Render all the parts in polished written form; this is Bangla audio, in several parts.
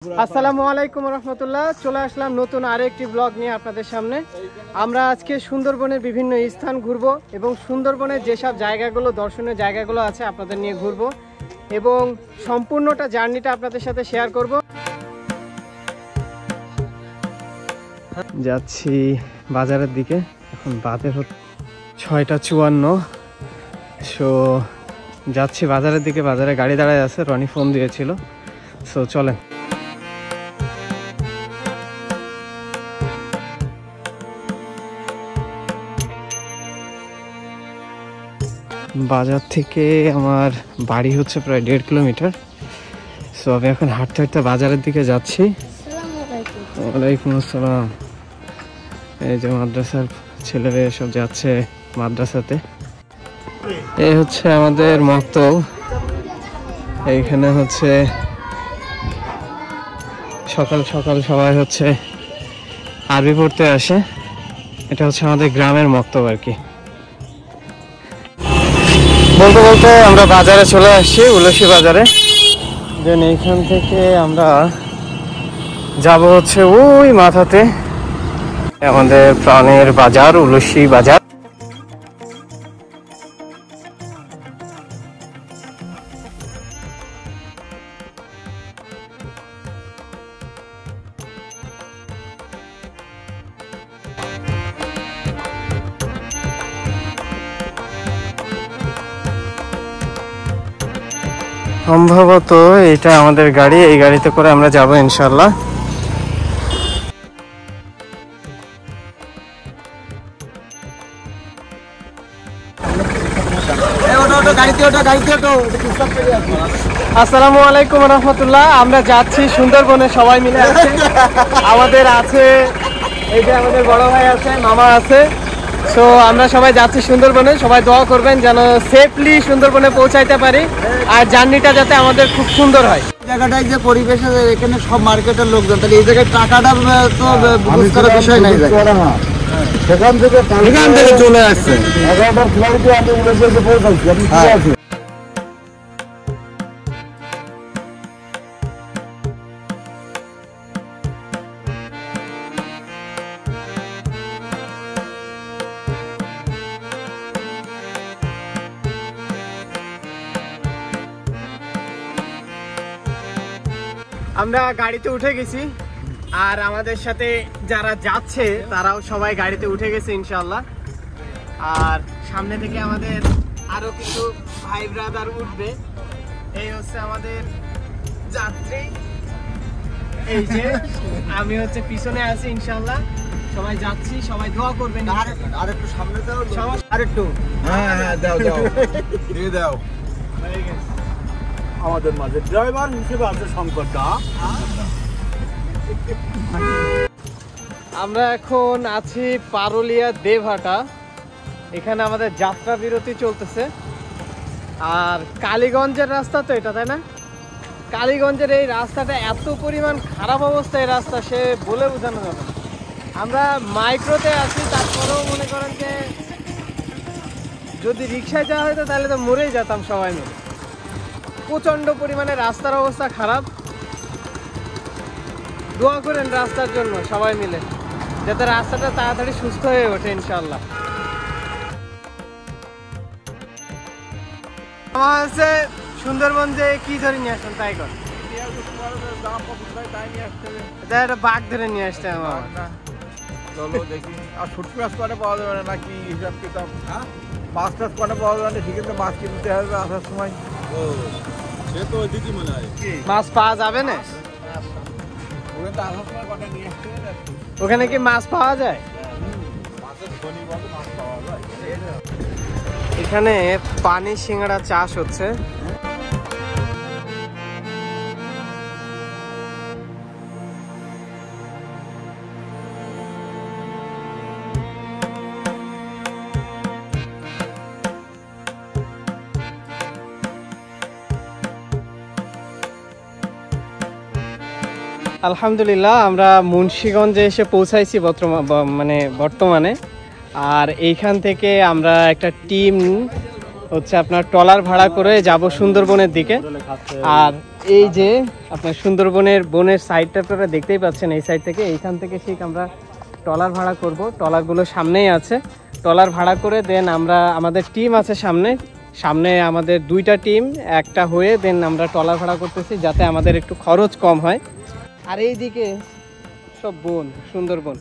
আসসালামু আলাইকুম রহমতুল্লাহ। চলে আসলাম নতুন আরেকটি ব্লগ নিয়ে আপনাদের সামনে। আমরা আজকে সুন্দরবনের বিভিন্ন স্থান ঘুরবো এবং সুন্দরবনের যেসব জায়গাগুলো দর্শনীয় জায়গাগুলো আছে আপনাদের নিয়ে ঘুরবো এবং সম্পূর্ণটা জার্নিটা আপনাদের সাথে শেয়ার করব। যাচ্ছি বাজারের দিকে, এখন বাজে 6:54। সো যাচ্ছি বাজারের দিকে, বাজারে গাড়ি দাঁড়ায় আছে, রনি ফোন দিয়েছিল। সো চলেন। বাজার থেকে আমার বাড়ি হচ্ছে প্রায় 1.5 কিলোমিটার। সো আমি এখন হাঁটতে হাঁটতে বাজারের দিকে যাচ্ছি। ওয়ালাইকুম আসসালাম। এই যে মাদ্রাসার ছেলেরা সব যাচ্ছে মাদ্রাসাতে। এই হচ্ছে আমাদের মক্তব। এইখানে হচ্ছে সকাল সকাল সবাই হচ্ছে আরবি পড়তে আসে। এটা হচ্ছে আমাদের গ্রামের মক্তব আর কি। বলতে বলতে আমরা বাজারে চলে আসছি, উলসি বাজারে। দেন এইখান থেকে আমরা যাব হচ্ছে ওই মাথাতে আমাদের প্রাণের বাজার, উলসি বাজার। সম্ভবত এটা আমাদের গাড়ি, এই গাড়িতে করে আমরা যাব ইনশাল্লাহ। আসসালামু আলাইকুম রহমতুল্লাহ। আমরা যাচ্ছি সুন্দরবনে, সবাই মিলে আছে। আমাদের আছে এই যে আমাদের বড় ভাই আছে, মামা আছে। সো আমরা সবাই যাচ্ছি সুন্দরবনে। সবাই দোয়া করবেন যেন সেফলি সুন্দরবনে পৌঁছাইতে পারি আর জার্নিটা যাতে আমাদের খুব সুন্দর হয়। জায়গাটায় যে পরিবেশ আছে, এখানে সব মার্কেটের লোকজন, তাহলে এই জায়গায় টাকাটা তো বুঝ করার বিষয় নাই। সেখান থেকে চলে আসছে। আমরা গাড়িতে উঠে গেছি আর আমাদের সাথে যারা যাচ্ছে তারাও সবাই গাড়িতে উঠে গেছে ইনশাআল্লাহ। আর সামনে থেকে আমাদের আরো কিছু ভাই ব্রাদার উঠবে। এই হচ্ছে আমাদের যাত্রী। এই যে আমি হচ্ছে পিছনে আছি ইনশাআল্লাহ। সবাই যাচ্ছি, সবাই দোয়া করবেন। আর একটু সামনে দাও, আর একটু। হ্যাঁ দাও দিয়ে দাও। আমাদের মাঝে ড্রাইভার হিসেবে আছে শঙ্করদা। আমরা এখন আছি পারুলিয়া দেবহাটা। এখানে আমাদের যাত্রা বিরতি চলতেছে। আর কালীগঞ্জের রাস্তা তো এটা, তাই না? কালীগঞ্জের এই রাস্তাটা এত পরিমাণ খারাপ অবস্থা, এই রাস্তা সে বলে বোঝানো যাবে না। আমরা মাইক্রোতে আছি, তারপরেও মনে করেন যে যদি রিক্সায় যাওয়া হতো তাহলে তো মরেই যেতাম সবাই মিলে। প্রচণ্ড পরিমাণে রাস্তার অবস্থা খারাপ। দোয়া করেন রাস্তার জন্য সবাই মিলে, যাতে রাস্তাটা তাড়াতাড়ি সুস্থ হয়ে ওঠে ইনশাল্লাহ। আমার হচ্ছে সুন্দরবন যে কি ধরে নিয়ে আসতেন তাই কর, একটা বাঘ ধরে নিয়ে আসতে আমার। চলো দেখি। আর ছোট মাছ কনে পাওয়া যাবে না নাকি? হিসাব কিতাব মাছ টাছ কনে পাওয়া যাবে না, সেক্ষেত্রে মাছ কিনতে হবে আসার সময়। সে তো ওইদিকে মনে হয় মাছ পাওয়া যাবে না ওখানে, কি মাছ পাওয়া যায়? এখানে পানি সিঙ্গাড়া চাষ হচ্ছে। আলহামদুলিল্লাহ আমরা মুন্সিগঞ্জে এসে পৌঁছাইছি বর্তমানে। আর এইখান থেকে আমরা একটা টিম হচ্ছে আপনার ট্রলার ভাড়া করে যাব সুন্দরবনের দিকে। আর এই যে আপনার সুন্দরবনের বনের সাইডটা আপনারা দেখতেই পাচ্ছেন, এই সাইড থেকে এইখান থেকে ঠিক আমরা ট্রলার ভাড়া করব। ট্রলারগুলো সামনেই আছে, ট্রলার ভাড়া করে দেন আমরা আমাদের টিম আছে সামনে আমাদের 2টা টিম একটা হয়ে দেন আমরা ট্রলার ভাড়া করতেছি যাতে আমাদের একটু খরচ কম হয়। আর এইদিকে সব বন, সুন্দরবন।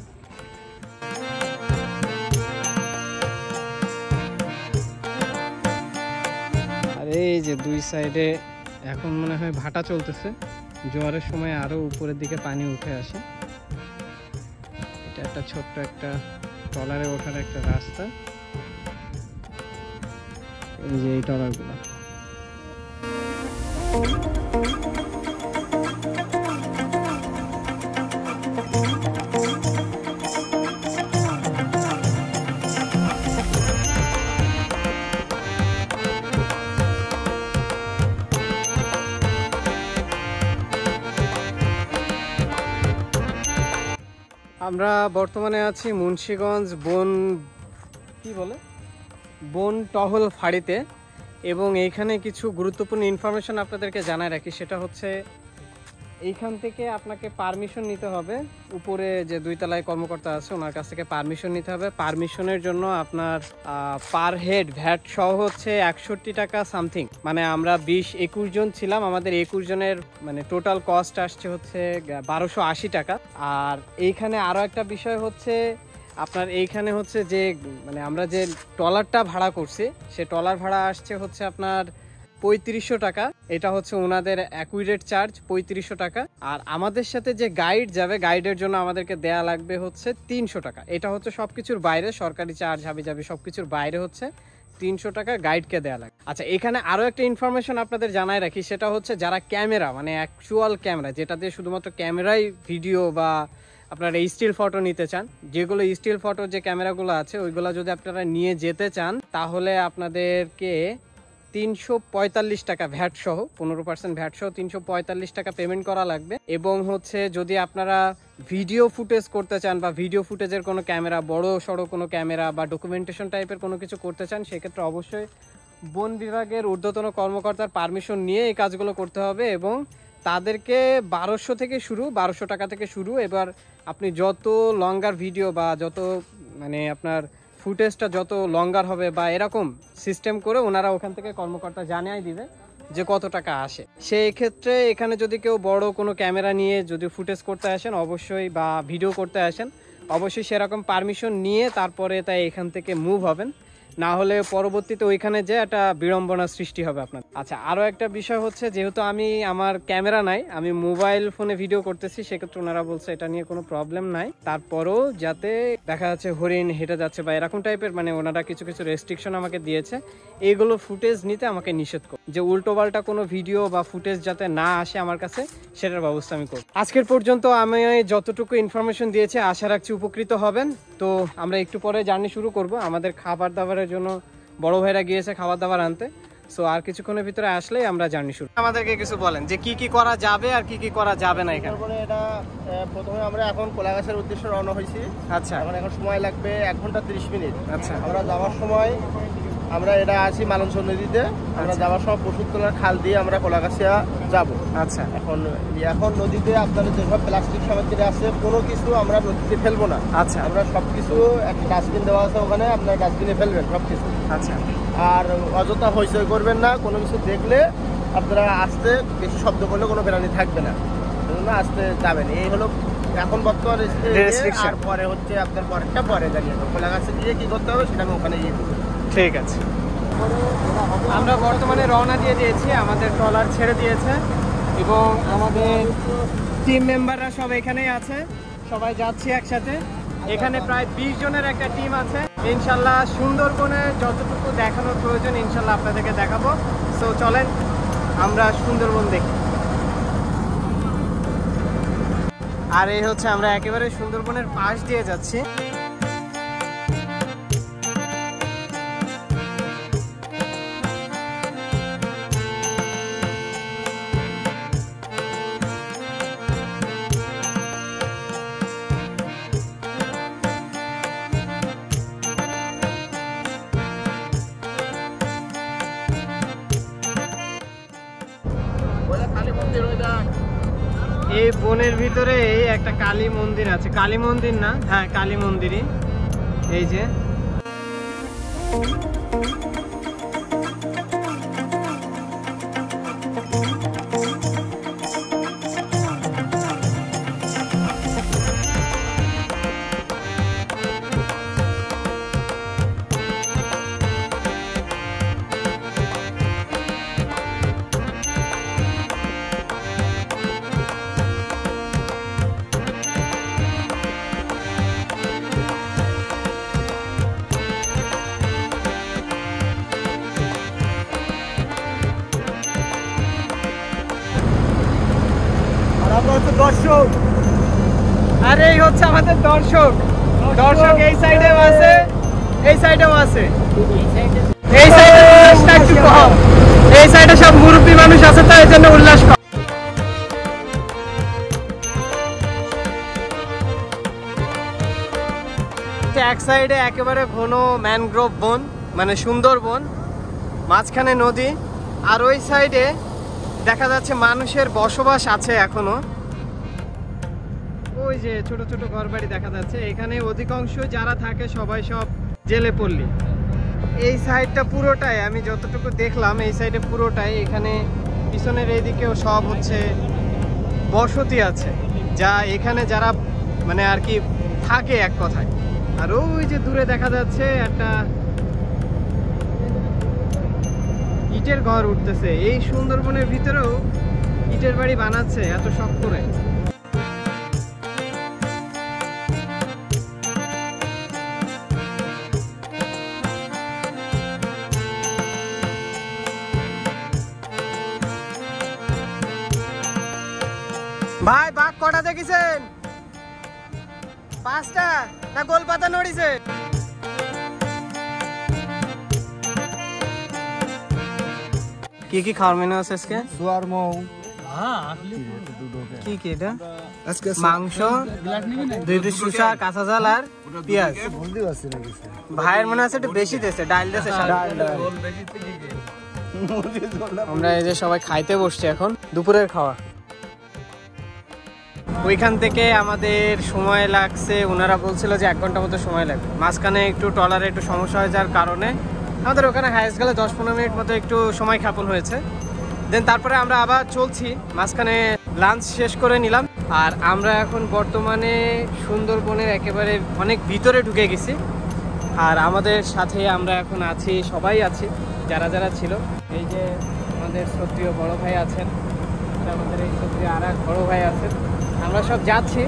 আর এই যে 2 সাইডে এখন মনে হয় ভাটা চলতেছে, জোয়ারের সময় আরো উপরের দিকে পানি উঠে আসে। এটা একটা ছোট্ট একটা ট্রলারে ওঠার একটা রাস্তা। এই যে এই ট্রলারগুলো আমরা বর্তমানে আছি মুন্সিগঞ্জ বন টহল ফাঁড়িতে, এবং এইখানে কিছু গুরুত্বপূর্ণ ইনফরমেশন আপনাদেরকে জানায় রাখি। সেটা হচ্ছে এইখান থেকে আপনাকে পারমিশন নিতে হবে, উপরে যে 2 তলায় কর্মকর্তা আছে ওনার কাছ থেকে পারমিশন নিতে হবে। পারমিশনের জন্য আপনার পার হেড ভ্যাট সহ হচ্ছে 61 টাকা সামথিং, মানে আমরা 20-21 জন ছিলাম, আমাদের 21 জনের মানে টোটাল কস্ট আসছে হচ্ছে 1280 টাকা। আর এইখানে আরও একটা বিষয় হচ্ছে আপনার এইখানে হচ্ছে যে মানে আমরা যে ট্রলারটা ভাড়া করছি সে ট্রলার ভাড়া আসছে হচ্ছে আপনার 3500 টাকা। এটা হচ্ছে ওনাদের অ্যাকুরেট চার্জ 3500 টাকা। আর আমাদের সাথে যে গাইড যাবে, গাইডের জন্য আমাদেরকে দেয়া লাগবে হচ্ছে 300 টাকা। এটা হচ্ছে সবকিছুর বাইরে, সরকারি চার্জ হাবিজাবি সবকিছুর বাইরে হচ্ছে 300 টাকা গাইডকে দেয়া লাগে। আচ্ছা, এখানে আরো একটা ইনফরমেশন আপনাদের জানাই রাখি, সেটা হচ্ছে যারা ক্যামেরা মানে অ্যাকচুয়াল ক্যামেরা যেটা দিয়ে শুধুমাত্র ক্যামেরাই ভিডিও বা আপনারা স্টিল ফটো নিতে চান, যেগুলো স্টিল ফটো যে ক্যামেরাগুলো আছে ওইগুলো যদি আপনারা নিয়ে যেতে চান তাহলে আপনাদেরকে 345 টাকা ভ্যাট সহ 15% ভ্যাট সহ 345 টাকা পেমেন্ট করা লাগবে। এবং হচ্ছে যদি আপনারা ভিডিও ফুটেজ করতে চান বা ভিডিও ফুটেজের কোনো ক্যামেরা, বড় সড়ো কোনো ক্যামেরা বা ডকুমেন্টেশন টাইপের কোনো কিছু করতে চান, সেক্ষেত্রে অবশ্যই বন বিভাগের ঊর্ধ্বতন কর্মকর্তার পারমিশন নিয়ে এই কাজগুলো করতে হবে। এবং তাদেরকে 1200 থেকে শুরু, 1200 টাকা থেকে শুরু। এবার আপনি যত লঙ্গার ভিডিও বা যত মানে আপনার ফুটেজটা যত লঙ্গার হবে বা এরকম সিস্টেম করে ওনারা ওখান থেকে কর্মকর্তা জানিয়ে দিবে যে কত টাকা আসে। সেই ক্ষেত্রে এখানে যদি কেউ বড় কোনো ক্যামেরা নিয়ে যদি ফুটেজ করতে আসেন অবশ্যই বা ভিডিও করতে আসেন অবশ্যই সেরকম পারমিশন নিয়ে তারপরে তাই এখান থেকে মুভ হবেন, না হলে পরবর্তীতে ওইখানে যে একটা বিড়ম্বনা সৃষ্টি হবে আপনার। আচ্ছা, আরও একটা বিষয় হচ্ছে যেহেতু আমার ক্যামেরা নাই, আমি মোবাইল ফোনে ভিডিও করতেছি, সেক্ষেত্রে ওনারা বলছে এটা নিয়ে কোনো প্রবলেম নাই, তারপরও যাতে দেখা যাচ্ছে হরিণ হেঁটে যাচ্ছে বা এরকম টাইপের মানে ওনারা কিছু কিছু রেস্ট্রিকশন আমাকে দিয়েছে, এইগুলো ফুটেজ নিতে আমাকে নিষেধ করে, যে উল্টোপাল্টা কোনো ভিডিও বা ফুটেজ যাতে না আসে আমার কাছে সেটার ব্যবস্থা আমি করব। আজকের পর্যন্ত আমি যতটুকু ইনফরমেশন দিয়েছি আশা রাখছি উপকৃত হবেন। তো আমরা একটু পরে জার্নি শুরু করব। আমাদের খাবার দাবারের জন্য বড় ভাইরা গিয়েছে খাবার দাবার আনতে, সো আর কিছুক্ষণের ভিতরে আসলেই আমরা জার্নি শুরু। আমাদেরকে কিছু বলেন যে কি কি করা যাবে আর কি কি করা যাবে না এখানে। এটা প্রথমে আমরা এখন কোলাগাছের উদ্দেশ্যে রওনা হয়েছি। আচ্ছা, এখন সময় লাগবে 1 ঘন্টা 30 মিনিট। আচ্ছা, আমরা যাওয়ার সময় আমরা এটা আছি মালঞ্চল নদীতে, আমরা যাওয়ার সময় পশুরতলার খাল দিয়ে আমরা কোলাগাছিয়া যাব। আচ্ছা, এখন নদীতে আপনাদের যেসব প্লাস্টিক সামগ্রী আছে কোনো কিছু আমরা নদীতে ফেলবো না। আচ্ছা, আমরা সবকিছু একটা ডাস্টবিন দেওয়া আছে, ওখানে আপনার ডাস্টবিনে ফেলবেন সবকিছু। আচ্ছা, আর অযথা হইচই করবেন না, কোনো কিছু দেখলে আপনারা আসতে বেশি শব্দ করলে কোনো প্রাণী থাকবে না, সেজন্য আসতে যাবেন। এই হলো এখন বর্তমান আর পরে হচ্ছে আপনার পরেরটা পরে জানিয়ে দেবো। কোলাগাছে গিয়ে কি করতে হবে সেটা আমি ওখানে গিয়ে দেবো। ঠিক আছে। আমরা বর্তমানে রওনা দিয়ে দিয়েছি, আমাদের ট্রলার ছেড়ে দিয়েছে এবং আমাদের টিম মেম্বাররা সব এখানেই আছে, সবাই যাচ্ছি একসাথে। এখানে প্রায় 20 জনের একটা টিম আছে। ইনশাল্লাহ সুন্দরবনে যতটুকু দেখানোর প্রয়োজন ইনশাল্লাহ আপনাদেরকে দেখাবো। সো চলেন আমরা সুন্দরবন দেখি। আর এই হচ্ছে আমরা একেবারে সুন্দরবনের পাশ দিয়ে যাচ্ছি। এই বনের ভিতরে একটা কালী মন্দির আছে, কালী মন্দির না, হ্যাঁ কালী মন্দিরই। এই যে দর্শক, আর এই হচ্ছে আমাদের দর্শক। দর্শক এই সাইডেও আছে, এই সাইডেও আছে, এই সাইডে উল্লাসটা একটু কম, এই সাইডে সব মুরব্বী মানুষ আছে, তো এই জন্য উল্লাস কম। এক সাইডে একেবারে ঘন ম্যানগ্রোভ বন, মানে সুন্দরবন, মাঝখানে নদী, আর ওই সাইডে দেখা যাচ্ছে মানুষের বসবাস আছে এখনো। ওই যে ছোট ছোট ঘরবাড়ি দেখা যাচ্ছে। এখানে অধিকাংশ যারা থাকে সবাই সব জেলে পল্লী। এই সাইডটা পুরোটাই, আমি যতটুকু দেখলাম এই সাইডে পুরোটাই, এখানে পিছনের এইদিকেও সব হচ্ছে বসতি আছে, যা এখানে যারা মানে আর কি থাকে এক কথায়। আর ওই যে দূরে দেখা যাচ্ছে একটা ইটের ঘর উঠতেছে। এই সুন্দরবনের ভিতরেও ইটের বাড়ি বানাচ্ছে এত শখ করে। ভাই বাঘ কটা দেখেছেন? 5টা না গোলপাতা নড়িছে? কি কি খাওয়ার মেনু আছে আজকে? দুয়ার মৌ, কি কি এটা? মাংস, 2 পিস শুষা, কাঁচা ঝাল আর পেঁয়াজ। ভাইয়ের মনে আছে একটু বেশি দিয়েছে, ডাল দিয়েছে। আমরা এই যে সবাই খাইতে বসছি এখন, দুপুরের খাওয়া। ওইখান থেকে আমাদের সময় লাগছে, ওনারা বলছিল যে 1 ঘন্টা মতো সময় লাগবে। মাঝখানে একটু ট্রলারে একটু সমস্যা হয়ে যাওয়ার কারণে আমাদের ওখানে হাইস্ট গেলে 10-15 মিনিট মতো একটু সময় ক্ষেপণ হয়েছে। দেন তারপরে আমরা আবার চলছি, মাঝখানে লাঞ্চ শেষ করে নিলাম। আর আমরা এখন বর্তমানে সুন্দরবনের একেবারে অনেক ভিতরে ঢুকে গেছি। আর আমাদের সাথে আমরা এখন আছি, সবাই আছি যারা যারা ছিল। এই যে আমাদের শ্রদ্ধেয় বড় ভাই আছেন, আমাদের এই শ্রদ্ধেয় আর এক বড় ভাই আছেন। আমরা সব যাচ্ছি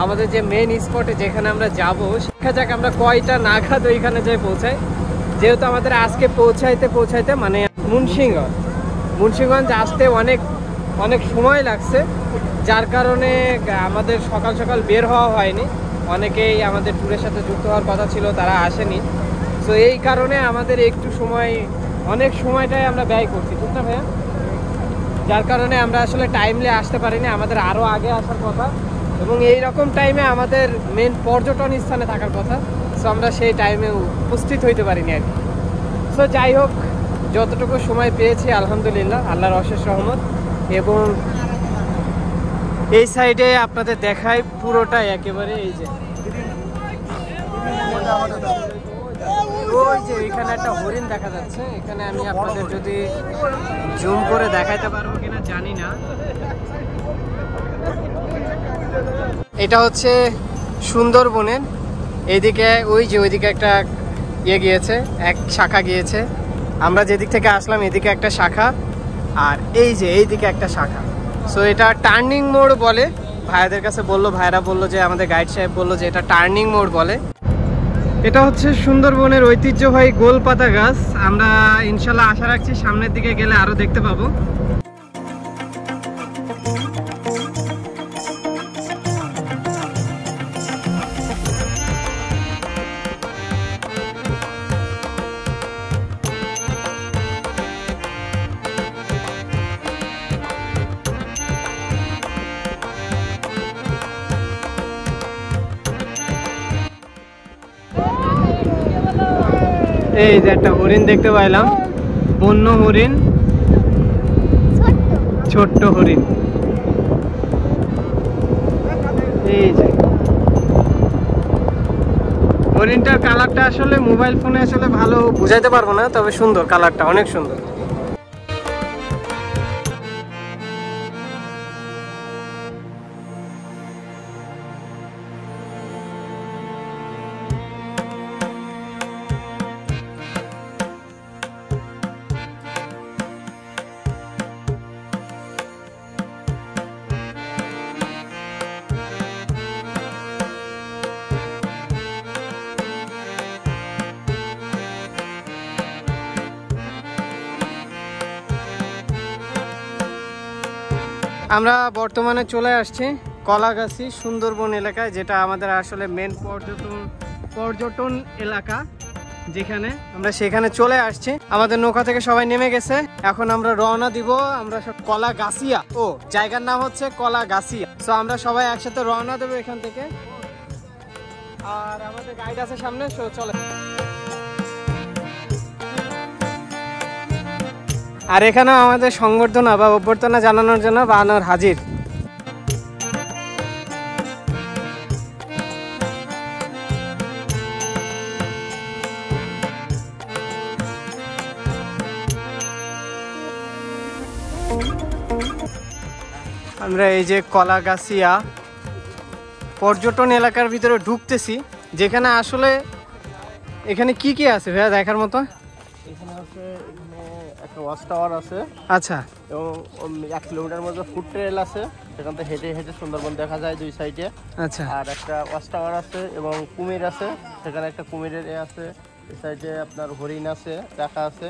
আমাদের যে মেন স্পটে যেখানে আমরা যাবো। দেখা যাক আমরা কয়টা নাগাদ ওইখানে যাই পৌঁছাই। যেহেতু আমাদের আজকে পৌঁছাইতে মানে মুন্সিগঞ্জ আসতে অনেক সময় লাগছে, যার কারণে আমাদের সকাল সকাল বের হওয়া হয়নি। অনেকেই আমাদের ট্যুরের সাথে যুক্ত হওয়ার কথা ছিল, তারা আসেনি। তো এই কারণে আমাদের একটু অনেক সময়টাই আমরা ব্যয় করছি, ঠিক না ভাইয়া? যার কারণে আমরা আসলে টাইমলি আসতে পারিনি, আমাদের আরও আগে আসার কথা এবং এই রকম টাইমে আমাদের মেন পর্যটন স্থানে থাকার কথা। সো আমরা সেই টাইমে উপস্থিত হইতে পারিনি আর কি। সো যাই হোক, যতটুকু সময় পেয়েছি আলহামদুলিল্লাহ, আল্লাহর অশেষ রহমত। এবং এই সাইডে আপনাদের দেখায় পুরোটাই একেবারে এই যে ওই যে এখানে একটা হরিণ দেখা যাচ্ছে। এখানে আমি আপনাদের যদি জুম করে দেখাইতে পারবো কিনা জানি না। এটা হচ্ছে সুন্দরবনের এইদিকে, ওইদিকে একটা গিয়েছে, এক শাখা গিয়েছে। আমরা যেদিক থেকে আসলাম এদিকে একটা শাখা, আর এই যে এইদিকে একটা শাখা। সো এটা টার্নিং মোড় বলে, ভাইয়াদের কাছে বললো, ভাইরা বললো যে আমাদের গাইড সাহেব বললো যে এটা টার্নিং মোড় বলে। এটা হচ্ছে সুন্দরবনের ঐতিহ্যবাহী গোলপাতা গাছ। আমরা ইনশাল্লাহ আশা রাখছি সামনের দিকে গেলে আরো দেখতে পাবো। এই যে একটা হরিণ দেখতে পাইলাম, বন্য হরিণ, ছোট্ট হরিণ। এই যে হরিণটার কালারটা আসলে মোবাইল ফোনে আসলে ভালো বুঝাইতে পারবো না, তবে সুন্দর, কালারটা অনেক সুন্দর। আমরা বর্তমানে চলে আসছি কলাগাছি সুন্দরবন এলাকায়, যেটা আমাদের আসলে মেন পর্যটন এলাকা, যেখানে আমরা সেখানে চলে আসছি। আমাদের নৌকা থেকে সবাই নেমে গেছে, এখন আমরা রওনা দিব। আমরা সব কলাগাছিয়া, ও জায়গার নাম হচ্ছে কলাগাছিয়া। সো আমরা সবাই একসাথে রওনা দেবো এখান থেকে, আর আমাদের গাইড আছে সামনে। সো চলে, আর এখানেও আমাদের সংবর্ধনা বা অভ্যর্থনা জানানোর জন্য বানর হাজির। আমরা এই যে কলাগাছিয়া পর্যটন এলাকার ভিতরে ঢুকতেছি, যেখানে আসলে এখানে কি কি আছে ভাইয়া দেখার মতো? এখানে আছে, এখানে একটা ওয়াচ টাওয়ার আছে। আচ্ছা। এবং 1 কিলোমিটার মধ্যে ফুড ট্রেল আছে, সেখান থেকে হেঁটে হেঁটে সুন্দরবন দেখা যায় 2 সাইডে। আচ্ছা। আর একটা ওয়াচ টাওয়ার আছে এবং কুমির আছে, সেখানে একটা কুমিরের আছে। এই সাইডে আপনার হরিণ আছে, দেখা আছে,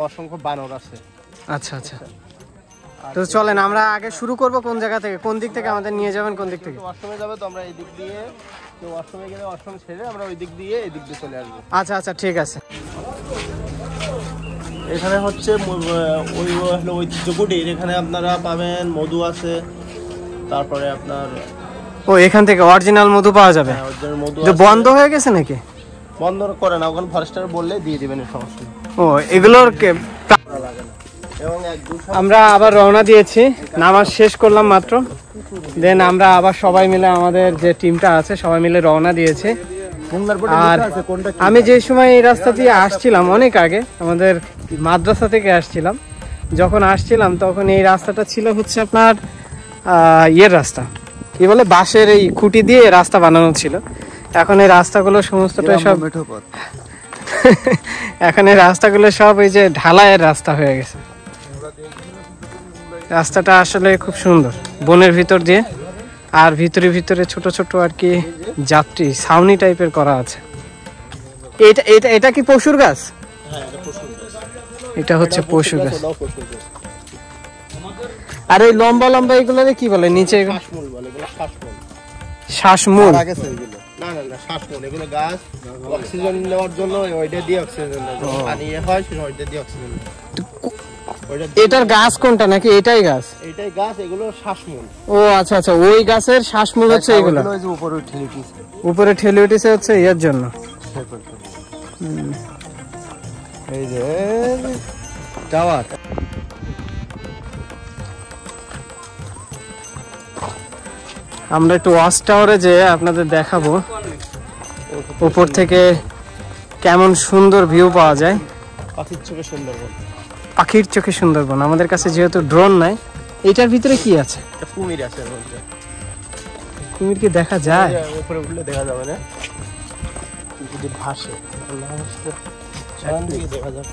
অসংখ্য বানর আছে। আচ্ছা আচ্ছা, তো চলেন আমরা আগে শুরু করব কোন জায়গা থেকে, কোন দিক থেকে আমাদের নিয়ে যাবেন, কোন দিক থেকে? ওয়াশরুমে যাবে তো আমরা এই দিক দিয়ে, তো ওয়াশরুমে গেলে ওয়াশরুম ছেড়ে আমরা ওই দিক দিয়ে এই দিক দিয়ে চলে আসবো। আচ্ছা আচ্ছা, ঠিক আছে। এখানে হচ্ছে ওই হলো ঐতিহ্য কুটির, এখানে আপনারা পাবেন মধু আছে, তারপরে আপনার ও এখান থেকে অরিজিনাল মধু পাওয়া যাবে? অরিজিনাল মধু তো বন্ধ হয়ে গেছে নাকি? বন্ধ করে না, ওখানে ফরেস্টার বললে দিয়ে দিবেন, সমস্যা নেই। ও এগুলোর লাগে না। এবং আমরা আবার রওনা দিয়েছি, নামাজ শেষ করলাম মাত্র, দেন আমরা আবার সবাই মিলে আমাদের যে টিমটা আছে সবাই মিলে রওনা দিয়েছে। আর আমি যে সময় এই রাস্তা দিয়ে আসছিলাম অনেক আগে, আমাদের মাদ্রাসা থেকে আসছিলাম, যখন আসছিলাম তখন এই রাস্তাটা ছিল হচ্ছে আপনার ইয়ের রাস্তা, কি বলে, বাঁশের এই খুঁটি দিয়ে রাস্তা বানানো ছিল। এখন এই রাস্তাগুলো সমস্তটাই সব এখন এই রাস্তাগুলো সব এই যে ঢালাইয়ের রাস্তা হয়ে গেছে। রাস্তাটা আসলে খুব সুন্দর, বনের ভিতর দিয়ে, আর ভিতরে ভিতরে ছোট ছোট আর কি যাত্রী ছাউনি টাইপের করা আছে। এটা এটা এটা কি পশুর গাছ? হ্যাঁ, এটা পশুর গাছ। এটা হচ্ছে পশু গাছ। আর এই লম্বা লম্বা এগুলোরে কি বলে নিচে? শ্বাসমূল বলে, এগুলো শ্বাসমূল। শ্বাসমূল? না না না, শ্বাসমূল। এগুলো গাছ অক্সিজেন নেওয়ার জন্য ওইটা দিয়ে অক্সিজেন নেয়, পানি হয় সেটা ওইটা দিয়ে অক্সিজেন নেয়। এটার গাছ কোনটা, নাকি এটাই গাছ? এটাই গাছ, এগুলো শ্বাসমূল। ও আচ্ছা আচ্ছা, ওই গাছের শ্বাসমূল হচ্ছে এগুলো। উপরে ঠেলে উঠেছে হচ্ছে এর জন্য। এই যে টাওয়ার, আমরা একটু ওয়াচ টাওয়ারে যে আপনাদের দেখাবো উপর থেকে কেমন সুন্দর ভিউ পাওয়া যায়। পাখির চোখে সুন্দরবন, পাখির চোখে সুন্দরবন। আমাদের কাছে যেহেতু ড্রোন নাই, এটার ভিতরে কি আছে? কুমির আছে, এর মধ্যে কুমির কি দেখা যায়? উপরে উঠলে দেখা যাবে না, যদি ভাসে সেখান থেকে দেখা যাবে।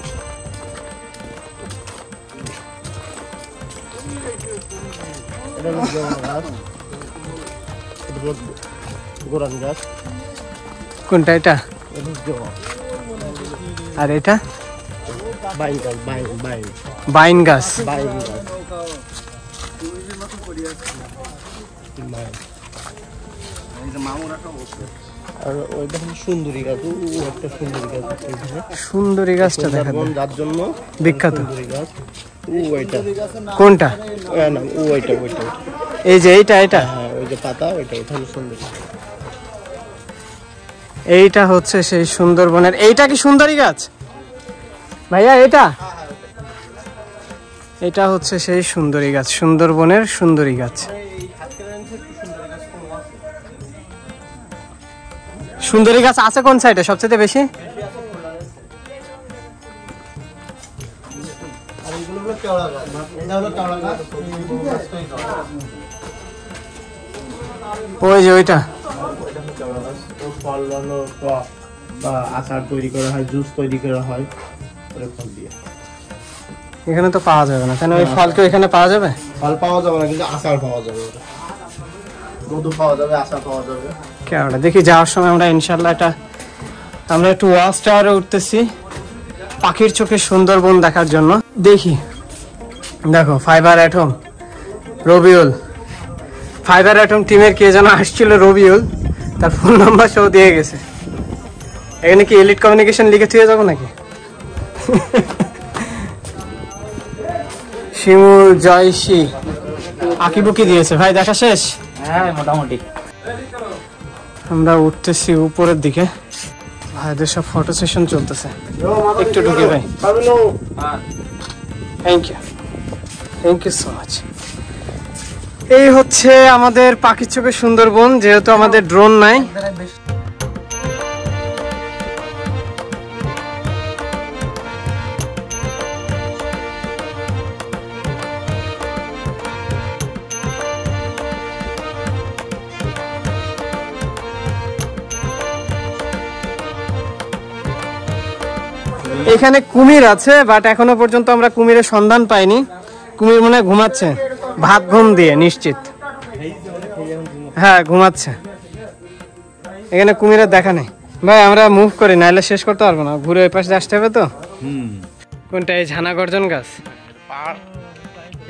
এটা গোরান গাছ। কোনটা এটা? আর এটা বাইন গাছ, বাইন গাছ। আর ওইটা হলো সুন্দরী গাছ, একটা সুন্দরী গাছ। সুন্দরী গাছটা দেখা যায়, যার জন্য বিখ্যাত। সুন্দরী গাছ। ওইটা কোনটা? না, ওইটা এই যে এইটা, এটা হ্যাঁ, ওই যে পাতা, ওইটা হলো সুন্দরী। এইটা হচ্ছে সেই সুন্দরবনের। এইটা কি সুন্দরী গাছ ভাইয়া? এটা হচ্ছে সেই সুন্দরী গাছ, সুন্দরবনের সুন্দরী গাছ। সুন্দরী গাছ আছে কোন সাইডে সবচেয়ে বেশি? আর এগুলো হলো কেওড়া গাছ, এটা হলো কেওড়া গাছ, এই গাছটাই কেওড়া গাছ। ওই যে ওইটা এটা হলো কেওড়া গাছ, ওর ফল হলো টক বা আচার তৈরি করা হয়, জুস তৈরি করা হয় ওই ফল দিয়ে। এখানে তো পাওয়া যাবে না, কেন ওই ফল কি এখানে পাওয়া যাবে? ফল পাওয়া যাবে না, কিন্তু আচার পাওয়া যাবে, মধু পাওয়া যাবে, আচার পাওয়া যাবে। কেওড়া দেখি যাওয়ার সময় আমরা ইনশাল্লাহ এটা আমরা একটু ওয়াচ টাওয়ারে উঠতেছি পাখির চোখে সুন্দরবন দেখার জন্য। দেখি দেখো fibre atom Rabiul, fibre atom টিমের কে যেন আসছিল রবিউল, তার ফোন নাম্বার সহ দিয়ে গেছে। এখানে কি এলিট কমিউনিকেশন লিখে থুয়ে যাবো নাকি? শিমুল জয়সী আকিবুকি দিয়েছে ভাই, দেখা শেষ? হ্যাঁ মোটামুটি। আমরা উঠতেছি উপরের দিকে, ভাইদের সব ফটো সেশন চলতেছে, একটু ঢুকে ভাই। Thank you so much. এই হচ্ছে আমাদের পাখির চোখে সুন্দরবন, যেহেতু আমাদের ড্রোন নাই। এখানে কুমির আছে, বাট এখনো পর্যন্ত আমরা কুমিরের সন্ধান পাইনি। কুমির মনে হয় ঘুমাচ্ছে, ভাত ঘুম দিয়ে নিশ্চিত। হ্যাঁ ঘুমাচ্ছে, এখানে কুমিরের দেখা নেই। ভাই আমরা মুভ করি, নাইলে শেষ করতে পারবো না, ঘুরে ওই পাশে আসতে হবে তো। কোনটা? এই ঝানা গর্জন গাছ, পাড়,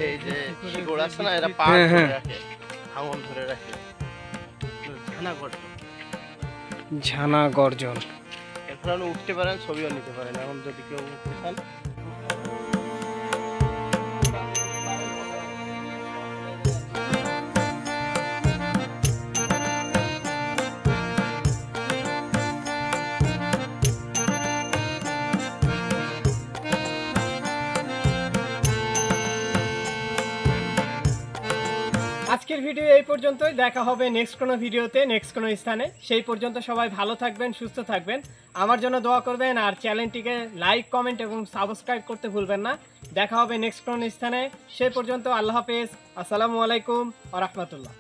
এই যে শিকড় আছে না, এটা পাড় ধরে রাখে, হাওয়ান ধরে রাখে, ঝানা গর্জন। ঝানা গর্জন। এরপর আপনি উঠতে পারেন, ছবিও নিতে পারেন, এখন যদি কেউ উঠতে চান। আজকের ভিডিও এই পর্যন্তই, দেখা হবে নেক্সট কোনো ভিডিওতে, নেক্সট কোনো স্থানে। সেই পর্যন্ত সবাই ভালো থাকবেন, সুস্থ থাকবেন, আমার জন্য দোয়া করবেন, আর চ্যানেলটিকে লাইক, কমেন্ট এবং সাবস্ক্রাইব করতে ভুলবেন না। দেখা হবে নেক্সট কোনো স্থানে, সেই পর্যন্ত আল্লাহ হাফেজ, আসসালামু আলাইকুম ওয়া রাহমাতুল্লাহ।